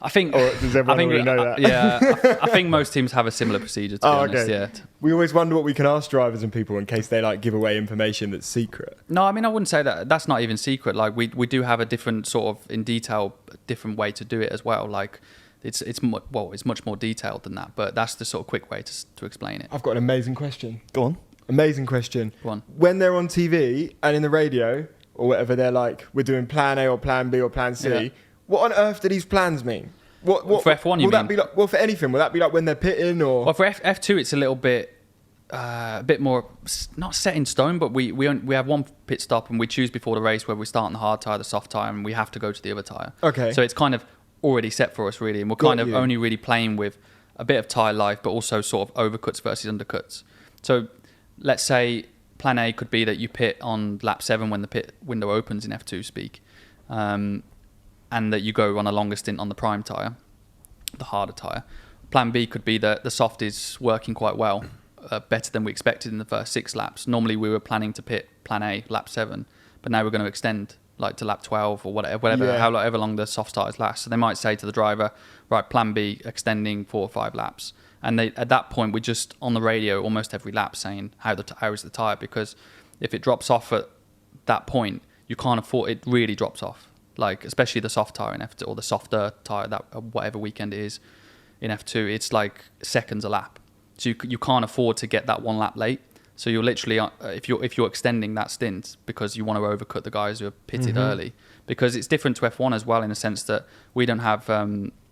I think. Or does everyone already know that? Yeah, I think most teams have a similar procedure. To be honest, okay. Yeah. We always wonder what we can ask drivers and people in case they like give away information that's secret. No, I mean, I wouldn't say that. That's not even secret. Like we do have a different sort of in detail, different way to do it as well. Like it's much more detailed than that. But that's the sort of quick way to explain it. I've got an amazing question. Go on. Amazing question. Go on. When they're on TV and in the radio or whatever, they're like, we're doing plan A or plan B or plan C. Yeah. What on earth do these plans mean? What For F1, you will that mean? be like? Well, for anything, will that be like when they're pitting or? Well, for F2, it's a little bit, a bit more not set in stone, but we have one pit stop and we choose before the race whether we start on the hard tyre, the soft tyre, and we have to go to the other tyre. Okay. So it's kind of already set for us really, and we're kind of only really playing with a bit of tyre life, but also sort of overcuts versus undercuts. So let's say plan A could be that you pit on lap 7 when the pit window opens in F2 speak, and that you go on a longer stint on the prime tyre, the harder tyre. Plan B could be that the soft is working quite well, better than we expected in the first 6 laps. Normally we were planning to pit plan A lap 7, but now we're going to extend like to lap 12 or whatever, however long the soft tyres last. So they might say to the driver, right, plan B extending 4 or 5 laps. And at that point, we're just on the radio almost every lap saying how is the tyre, because if it drops off at that point, you can't afford it. Really drops off, like especially the soft tyre in F2 or the softer tyre that whatever weekend it is in F2, it's like seconds a lap. So you can't afford to get that 1 lap late. So you're literally if you're extending that stint because you want to overcut the guys who are pitted early, because it's different to F1 as well in the sense that we don't have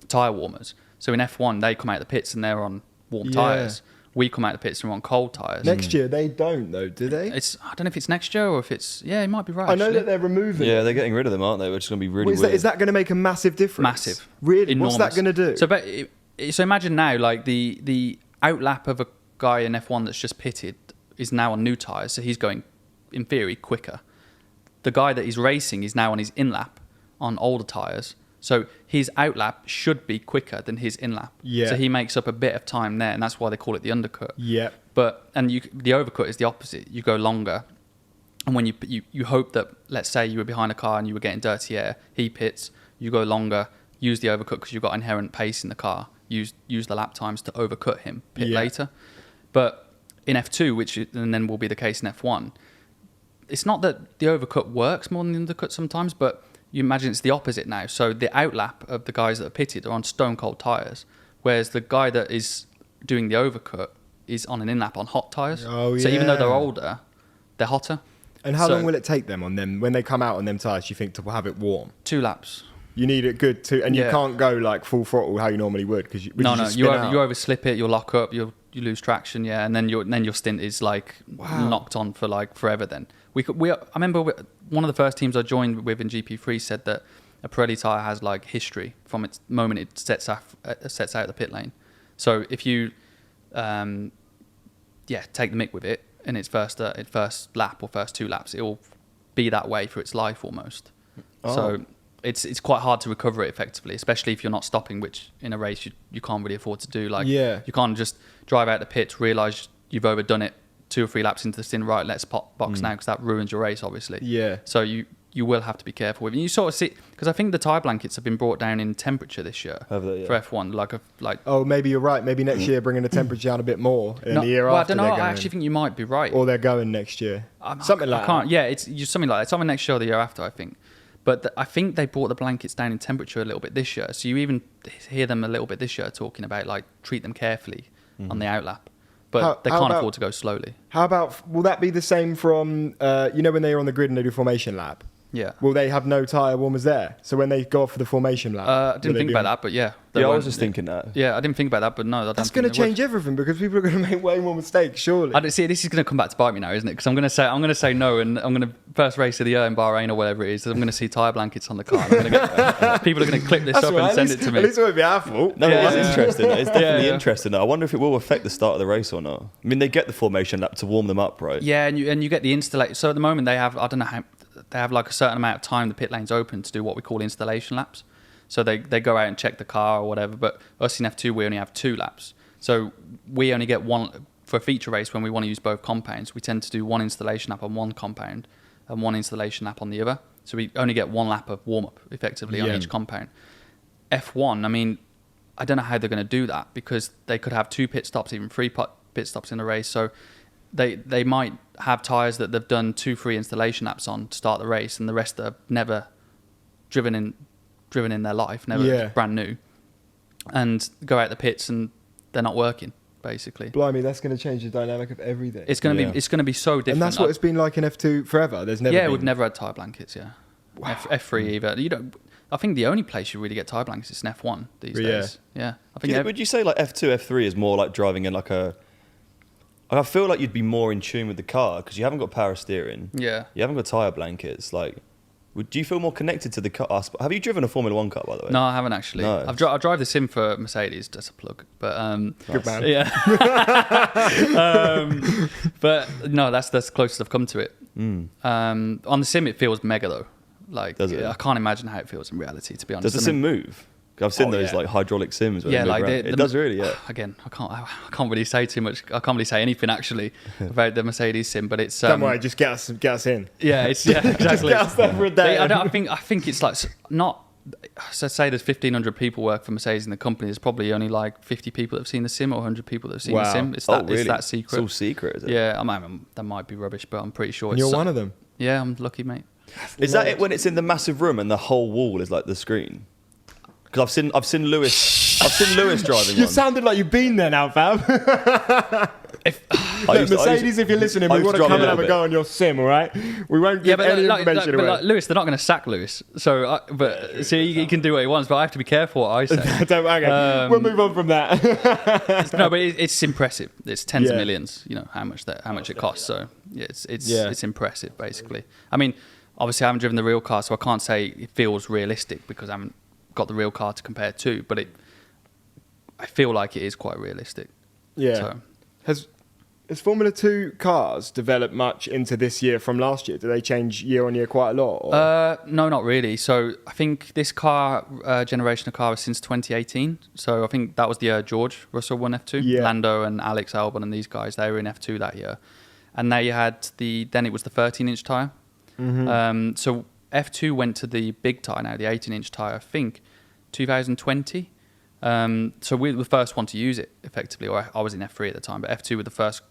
tyre warmers. So in F1, they come out of the pits and they're on warm tyres. we come out of the pits and we're on cold tyres. Next year they don't though, do they? I don't know if it's next year or if it's... Yeah, it might be right, I know actually. that they're removing Yeah, it. they're getting rid of them, aren't they? Which is going to be really Well, weird. is that going to make a massive difference? Massive. Really? Enormous. What's that going to do? So imagine now, like, the outlap of a guy in F1 that's just pitted is now on new tyres, so he's going, in theory, quicker. The guy that he's racing is now on his in-lap on older tyres, so his outlap should be quicker than his in-lap. Yeah. So he makes up a bit of time there, and that's why they call it the undercut. Yeah. The overcut is the opposite. You go longer, and when you hope that, let's say you were behind a car and you were getting dirty air, he pits, you go longer, use the overcut because you've got inherent pace in the car, use the lap times to overcut him, pit later. But in F2, and then will be the case in F1, it's not that the overcut works more than the undercut sometimes, but you imagine it's the opposite now. So the outlap of the guys that are pitted are on stone cold tyres, whereas the guy that is doing the overcut is on an in-lap on hot tyres. Oh, so even though they're yeah. older, they're hotter. And how long will it take them on them when they come out on them tyres? You think to have it warm? 2 laps. You need it good too, and you Yeah. can't go like full throttle how you normally would because you No, just you spin out. overslip it, you'll lock up, you lose traction, yeah, and then your stint is like knocked on for like forever. Then I remember one of the first teams I joined with in GP3 said that a Pirelli tyre has like history from its moment it sets out the pit lane. So if you take the mick with it in its first lap or first 2 laps, it will be that way for its life almost. Oh. So it's quite hard to recover it effectively, especially if you're not stopping, which in a race you can't really afford to do. Like you can't just drive out the pits, realise you've overdone it 2 or 3 laps into the stint, right, let's box now, because that ruins your race, obviously. Yeah. So you will have to be careful with it. And you sort of see, because I think the tyre blankets have been brought down in temperature this year Have they? Yeah. for F1. Like Oh, maybe you're right. Maybe next year bringing the temperature down a bit more. And the year well, after I don't know. they're I going. actually think you might be right. Or they're going next year. Something like that. Yeah, it's something like that. It's something next year or the year after, I think. But I think they brought the blankets down in temperature a little bit this year. So you even hear them a little bit this year talking about like treat them carefully on the outlap. But they can't afford to go slowly. How about, will that be the same from, when they're on the grid and they do formation lap? Yeah. Will they have no tyre warmers there? So when they go off for the formation lap? I didn't think about that, but yeah. Yeah, I was just thinking that. Yeah, I didn't think about that, but no. That's going to change everything because people are going to make way more mistakes, surely. I don't see. This is going to come back to bite me now, isn't it? Because I'm going to say no, and I'm going to first race of the year in Bahrain or whatever it is. I'm going to see tyre blankets on the car. People are going to clip this up and send it to me. At least it won't be our fault. No, Yeah. it is interesting. It's definitely Yeah. interesting. I wonder if it will affect the start of the race or not. I mean, they get the formation lap to warm them up, right? Yeah, and you get the installation. So at the moment they have, I don't know how, they have like a certain amount of time the pit lane's open to do what we call installation laps. So they go out and check the car or whatever. But us in F2 we only have 2 laps. So we only get one for a feature race when we want to use both compounds. We tend to do 1 installation lap on one compound and 1 installation lap on the other. So we only get 1 lap of warm up effectively on each compound. F1, I mean, I don't know how they're going to do that because they could have 2 pit stops, even 3 pit stops in the race. So they might have tyres that they've done 2-3 installation laps on to start the race, and the rest are never driven in their life, never brand new, and go out the pits and they're not working basically. Blimey, that's going to change the dynamic of everything. It's going to be so different. And that's what it's been like in F2 forever. There's never been... we've never had tyre blankets. Yeah, wow. F3 either. You don't. I think the only place you really get tyre blankets is in F1 these days. Yeah, I think. Would you say like F2, F3 is more like driving in like a? I feel like you'd be more in tune with the car because you haven't got power steering. Yeah. You haven't got tyre blankets. Like, do you feel more connected to the car? Have you driven a Formula 1 car, by the way? No, I haven't actually. No. I drive the sim for Mercedes, just a plug. But Good man. Yeah. But no, that's the closest I've come to it. On the sim, it feels mega though. Like, Does it? I can't imagine how it feels in reality, to be honest. Does the sim move? 'Cause I've seen those like hydraulic sims. Where Yeah, they move like around. It does really. Yeah. Again, I can't really say too much. I can't really say anything actually about the Mercedes sim, but it's. Don't worry, just get us in. Yeah, exactly. Just get us there for a day. I think it's like not. So say there's 1,500 people work for Mercedes in the company. There's probably only like 50 people that have seen the sim or 100 people that have seen the sim. It's that, really? It's that secret. It's all secret, is it? Yeah, that might be rubbish, but I'm pretty sure And it's. you're one of them. Yeah, I'm lucky, mate. Is that it when it's in the massive room and the whole wall is like the screen? Because I've seen Lewis driving You one. sounded like you've been there now, fam. Mercedes, if you're listening, we want to come and have a go on your sim, all right? We won't give any information away. But Lewis, they're not going to sack Lewis. So, see, he can do what he wants, but I have to be careful what I say. Okay, we'll move on from that. No, but it's impressive. It's tens of millions. You know how much it costs. So yeah, it's impressive, basically. I mean, obviously, I haven't driven the real car, so I can't say it feels realistic because I haven't got the real car to compare to. But I feel like it is quite realistic. Yeah. So. Has Formula 2 cars developed much into this year from last year? Do they change year on year quite a lot? Or? No, not really. So I think this generation of car was since 2018. So I think that was the year George Russell won F2. Yeah. Lando and Alex Albon and these guys, they were in F2 that year. And they had then it was the 13-inch tyre. Mm-hmm. So F2 went to the big tyre now, the 18-inch tyre, I think, 2020. So we were the first one to use it, effectively. Or I was in F3 at the time, but F2 were the first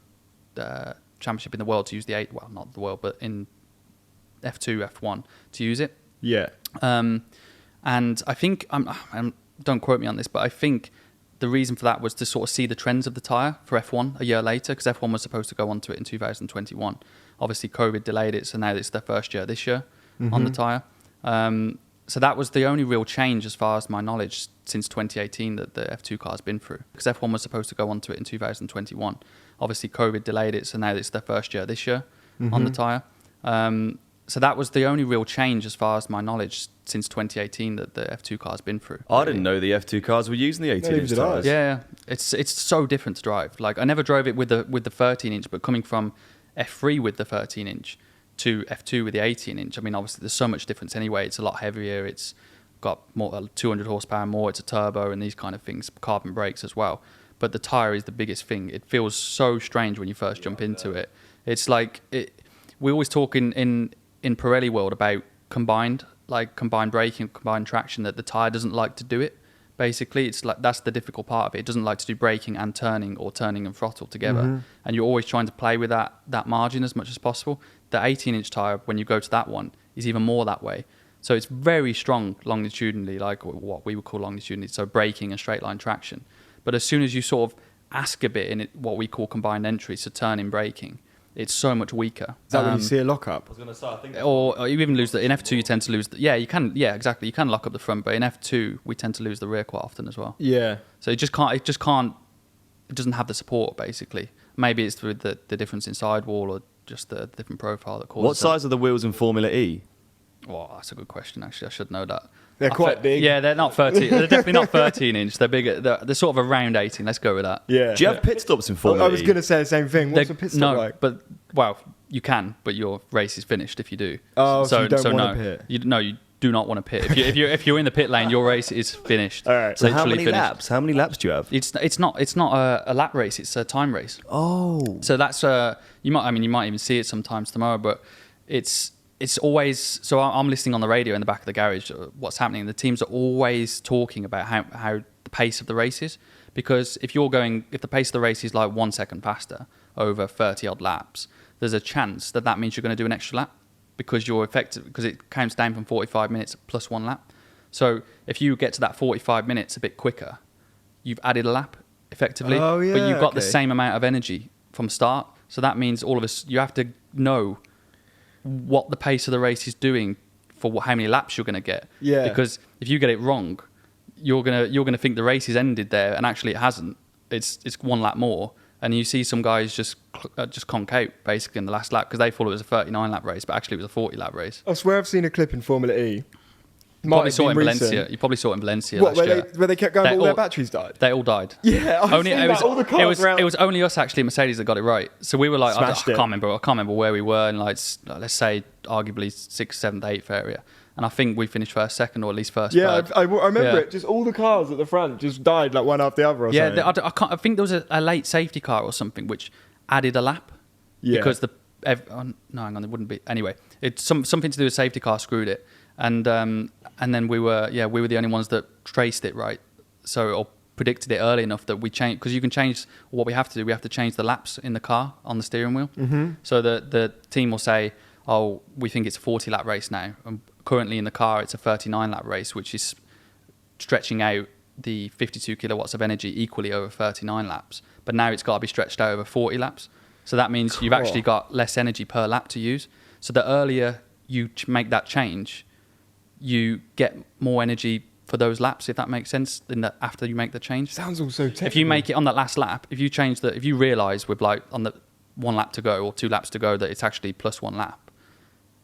championship in the world to use not the world, but in F2, F1 to use it. Yeah. And I think, don't quote me on this, but I think the reason for that was to sort of see the trends of the tyre for F1 a year later, because F1 was supposed to go onto it in 2021. Obviously, COVID delayed it, so now it's their first year this year on the tyre. So that was the only real change, as far as my knowledge, since 2018 that the F2 car's been through. Because F1 was supposed to go onto it in 2021. Obviously, COVID delayed it, so now it's their first year this year on the tyre. So that was the only real change, as far as my knowledge, since 2018 that the F2 car's been through. I didn't know the F2 cars were using the 18-inch tyres. Yeah, it's so different to drive. Like I never drove it with the 13-inch, but coming from F3 with the 13-inch to F2 with the 18-inch. I mean, obviously, there's so much difference anyway. It's a lot heavier. It's got more 200 horsepower more. It's a turbo and these kind of things, carbon brakes as well. But the tyre is the biggest thing. It feels so strange when you first jump into it. It's like we always talk in Pirelli world about combined braking, combined traction, that the tyre doesn't like to do it. Basically, it's like that's the difficult part of it. It doesn't like to do braking and turning, or turning and throttle together. And you're always trying to play with that margin as much as possible. The 18-inch tyre, when you go to that one, is even more that way. So it's very strong longitudinally, like what we would call longitudinally, so braking and straight line traction. But as soon as you sort of ask a bit in it, what we call combined entry, so turning braking, it's so much weaker. Is that when you see a lock-up? I was going to say, I think... Or you even lose in F2 you tend to lose... you can, exactly. You can lock up the front, but in F2 we tend to lose the rear quite often as well. Yeah. So it doesn't have the support, basically. Maybe it's through the difference in sidewall or just the different profile that causes What size are the wheels in Formula E? Well, that's a good question, actually. I should know that. They're quite big. Yeah, they're not 13. They're definitely not 13-inch. They're bigger. They're sort of around 18. Let's go with that. Yeah. Do you have pit stops in Formula E? I was going to say the same thing. What's a pit stop like? But, well, you can, but your race is finished if you do. Oh, so you don't want to pit? You do not want to pit. If you're in the pit lane, your race is finished. All right. So how many laps? How many laps do you have? It's not a lap race. It's a time race. Oh. So that's you might even see it sometimes tomorrow, but it's always, so I'm listening on the radio in the back of the garage what's happening. The teams are always talking about how the pace of the race is, because if the pace of the race is like 1 second faster over 30 odd laps, there's a chance that means you're going to do an extra lap, because it counts down from 45 minutes plus 1 lap. So if you get to that 45 minutes a bit quicker, you've added a lap effectively, but you've got the same amount of energy from start. So that means you have to know what the pace of the race is doing for how many laps you're going to get. Yeah. Because if you get it wrong, you're gonna think the race is ended there, and actually it hasn't. It's 1 lap more, and you see some guys just conk out basically in the last lap because they thought it was a 39 lap race, but actually it was a 40 lap race. I swear I've seen a clip in Formula E. You probably saw it in Valencia. What, where they kept going, but all their batteries died? They all died. Yeah, all the cars it was only us actually, Mercedes, that got it right. So we were like, I can't remember where we were in, like, let's say arguably 6th, 7th, 8th area. And I think we finished first, second, or at least first. Yeah, third. I remember it. Just all the cars at the front just died like one after the other. I think there was a late safety car or something which added a lap. Yeah. Because it wouldn't be. Anyway, it's something to do with safety car screwed it. And then we were the only ones that traced it right, or predicted it early enough that we changed, because you can change what we have to do. We have to change the laps in the car on the steering wheel. Mm-hmm. So the team will say, "Oh, we think it's a 40 lap race now." And currently in the car, it's a 39 lap race, which is stretching out the 52 kilowatts of energy equally over 39 laps. But now it's got to be stretched out over 40 laps. So that means you've actually got less energy per lap to use. So the earlier you make that change, you get more energy for those laps, if that makes sense, than that after you make the change. Sounds all so technical. If you make it on that last lap, if you realise with like on the 1 lap to go or 2 laps to go that it's actually plus 1 lap,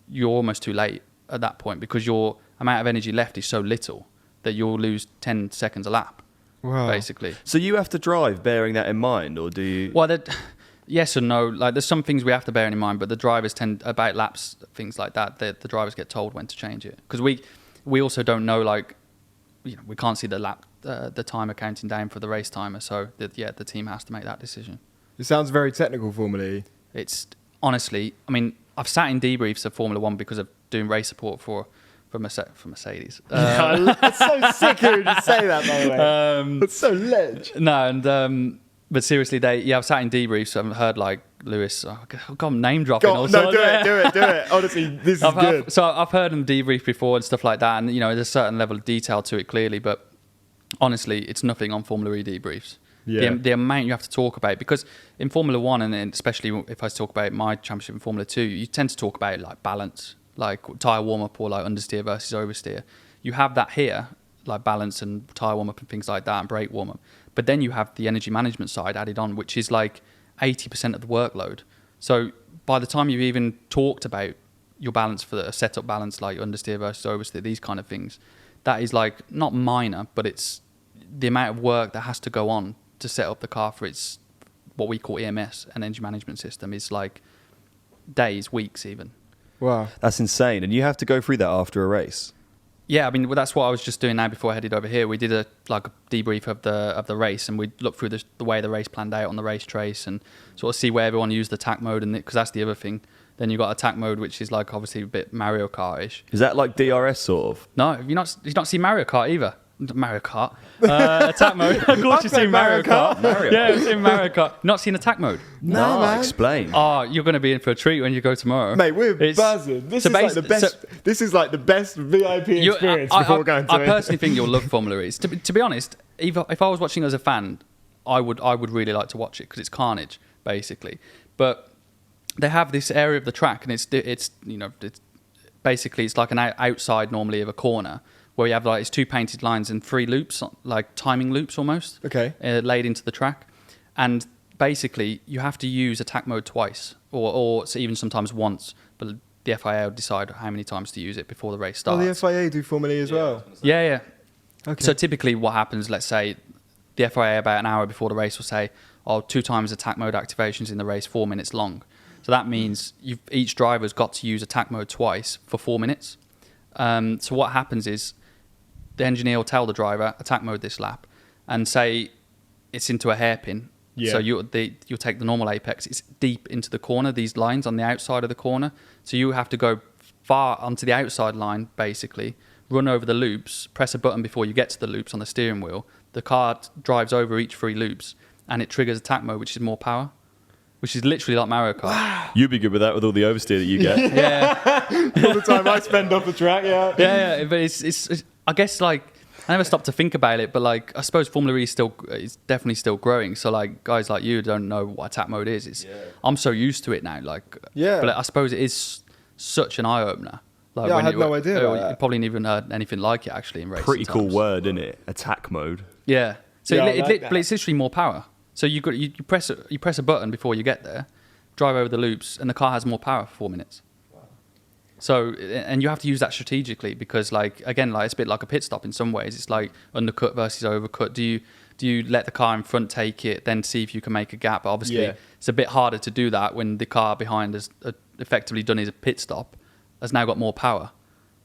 you're almost too late at that point because your amount of energy left is so little that you'll lose 10 seconds a lap, basically. So you have to drive bearing that in mind, or do you? Well, yes and no. Like, there's some things we have to bear in mind, but the drivers tend, about laps, things like that, the drivers get told when to change it. Because we also don't know, like, we can't see the lap, the timer counting down for the race timer. So, the team has to make that decision. It sounds very technical, Formula E. It's, honestly, I mean, I've sat in debriefs of Formula 1 because of doing race support for Mercedes. It's so sick of you to say that, by the way. It's so ledge. No, and but seriously, I've sat in debriefs. I've heard like Lewis. Oh God, I'm name dropping. Do it. Honestly, this is good. So I've heard him debrief before and stuff like that, and there's a certain level of detail to it clearly. But honestly, it's nothing on Formula E debriefs. Yeah. The amount you have to talk about, because in Formula 1, and especially if I talk about my championship in Formula 2, you tend to talk about like balance, like tyre warm-up or like understeer versus oversteer. You have that here, like balance and tyre warm-up and things like that, and brake warm-up. But then you have the energy management side added on, which is like 80% of the workload. So by the time you've even talked about your balance for a setup balance, like understeer versus oversteer, these kind of things, that is like not minor, but it's the amount of work that has to go on to set up the car for its what we call EMS, an energy management system, is like days, weeks even. Wow. That's insane. And you have to go through that after a race. Yeah, I mean, well, that's what I was just doing now before I headed over here. We did a debrief of the race, and we looked through the way the race planned out on the race trace and sort of see where everyone used the attack mode, and because that's the other thing. Then you got attack mode, which is like obviously a bit Mario Kart-ish. Is that like DRS sort of? No, you've not seen Mario Kart either. Mario Kart. Attack mode. Of course you've seen Mario Kart. Yeah, I've seen Mario Kart. Not seen attack mode? No, man. Explain. Oh, you're going to be in for a treat when you go tomorrow. Mate, we're buzzing. This is like the best VIP experience before going to it. I personally think you'll love Formula E. To be honest, if I was watching as a fan, I would really like to watch it because it's carnage, basically. But they have this area of the track, and it's basically it's like an outside normally of a corner, where you have like it's 2 painted lines and 3 loops, like timing loops almost, laid into the track. And basically you have to use attack mode twice or even sometimes once, but the FIA will decide how many times to use it before the race starts. Oh, the FIA do Formula E as well? Yeah. Okay. So typically what happens, let's say the FIA about an hour before the race will say, 2 times attack mode activations in the race, 4 minutes long. So that means each driver's got to use attack mode twice for 4 minutes. So what happens is the engineer will tell the driver, attack mode this lap, and say it's into a hairpin. Yeah. So you'll take the normal apex. It's deep into the corner, these lines on the outside of the corner. So you have to go far onto the outside line, basically, run over the loops, press a button before you get to the loops on the steering wheel. The car drives over each 3 loops, and it triggers attack mode, which is more power, which is literally like Mario Kart. Wow. You'd be good with that with all the oversteer that you get. Yeah. All the time I spend off the track, yeah. Yeah, but it's I guess, like, I never stopped to think about it, but like I suppose Formula E is definitely still growing. So like guys like you don't know what attack mode is. I'm so used to it now. Like, but I suppose it is such an eye opener. Like, I had no idea about that. You probably never heard anything like it actually in racing. Pretty cool word, isn't it? Attack mode. Yeah. So but it's literally more power. So you press a button before you get there, drive over the loops, and the car has more power for 4 minutes. So, and you have to use that strategically because, like, again, like it's a bit like a pit stop in some ways. It's like undercut versus overcut. Do you let the car in front take it, then see if you can make a gap? But obviously, it's a bit harder to do that when the car behind has effectively done his pit stop, has now got more power.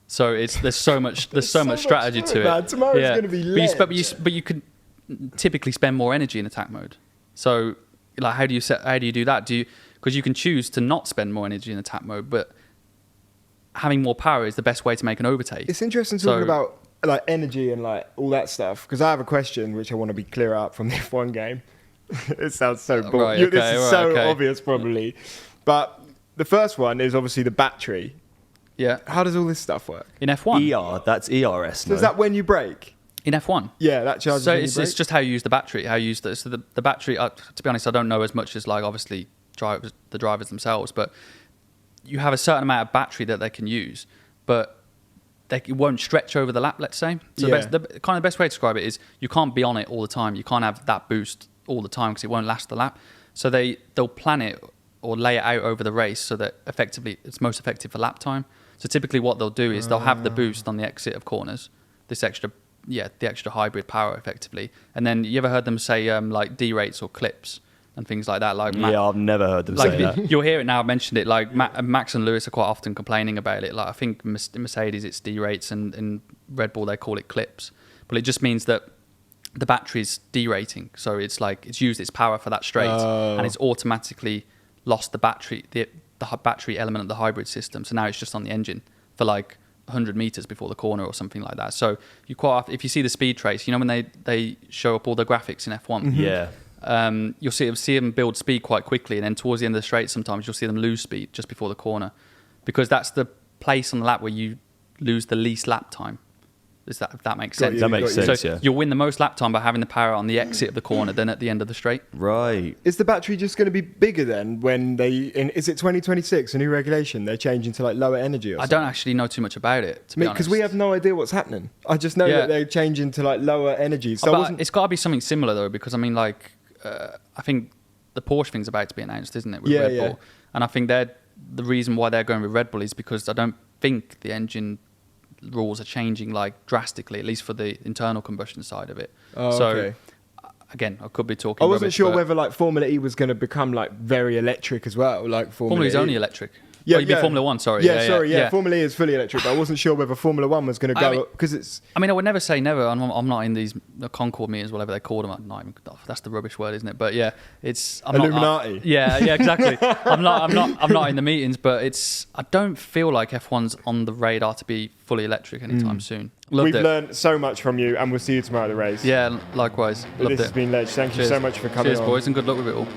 So there's so much strategy to it. Man. Tomorrow's going to be lit. But you could typically spend more energy in attack mode. So, like, how do you do that? Because you can choose to not spend more energy in attack mode, but having more power is the best way to make an overtake. It's interesting talking about like energy and like all that stuff because I have a question which I want to be clear up from the F1 game. It sounds so boring. This is so obvious probably. But the first one is obviously the battery. Yeah. How does all this stuff work? In F1? ER, that's ERS. So is that when you brake? In F1? Yeah, that charges so when you it's brake? just how you use the battery. So the battery, to be honest, I don't know as much as like obviously the drivers themselves, but you have a certain amount of battery that they can use, but it won't stretch over the lap, let's say. So the best way to describe it is you can't be on it all the time. You can't have that boost all the time because it won't last the lap. So they'll plan it or lay it out over the race so that effectively it's most effective for lap time. So typically what they'll do is they'll have the boost on the exit of corners, the extra hybrid power effectively. And then you ever heard them say like D-rates or clips and things like that? I've never heard them say that. You'll hear it now. I've mentioned it. Like Max and Lewis are quite often complaining about it. Like I think Mercedes it's D-rates and in Red Bull they call it clips. But it just means that the battery's D-rating. So it's like it's used its power for that straight and it's automatically lost the battery element of the hybrid system. So now it's just on the engine for like 100 meters before the corner or something like that. So you quite often, if you see the speed trace, you know when they show up all the graphics in F1. Yeah. You'll see them build speed quite quickly, and then towards the end of the straight, sometimes you'll see them lose speed just before the corner, because that's the place on the lap where you lose the least lap time. If that makes sense? That makes sense. So yeah. you'll win the most lap time by having the power on the exit of the corner than at the end of the straight. Right. Is the battery just going to be bigger then when is it 2026, a new regulation? They're changing to like lower energy or something? I don't actually know too much about it, to be honest. Because we have no idea what's happening. I just know that they're changing to like lower energy. So it's got to be something similar though, because I mean, like, I think the Porsche thing's about to be announced, isn't it, with Red Bull? And I think the reason why they're going with Red Bull is because I don't think the engine rules are changing like drastically, at least for the internal combustion side of it. So again, I could be talking. I wasn't sure whether like Formula E was going to become like very electric as well, like Formula E's E. only electric. You mean Formula One? Sorry. Yeah. Formula E is fully electric, but I wasn't sure whether Formula One was going to go because it's. I mean, I would never say never. I'm not in these Concord meetings, whatever they call them. I'm not even, that's the rubbish word, isn't it? But yeah, it's Illuminati. Yeah, exactly. I'm not in the meetings, but I don't feel like F1's on the radar to be fully electric anytime soon. We've learned so much from you, and we'll see you tomorrow at the race. Yeah, likewise. Loved this has been Ledge. Thank you so much for coming on. Cheers, boys, and good luck with it all.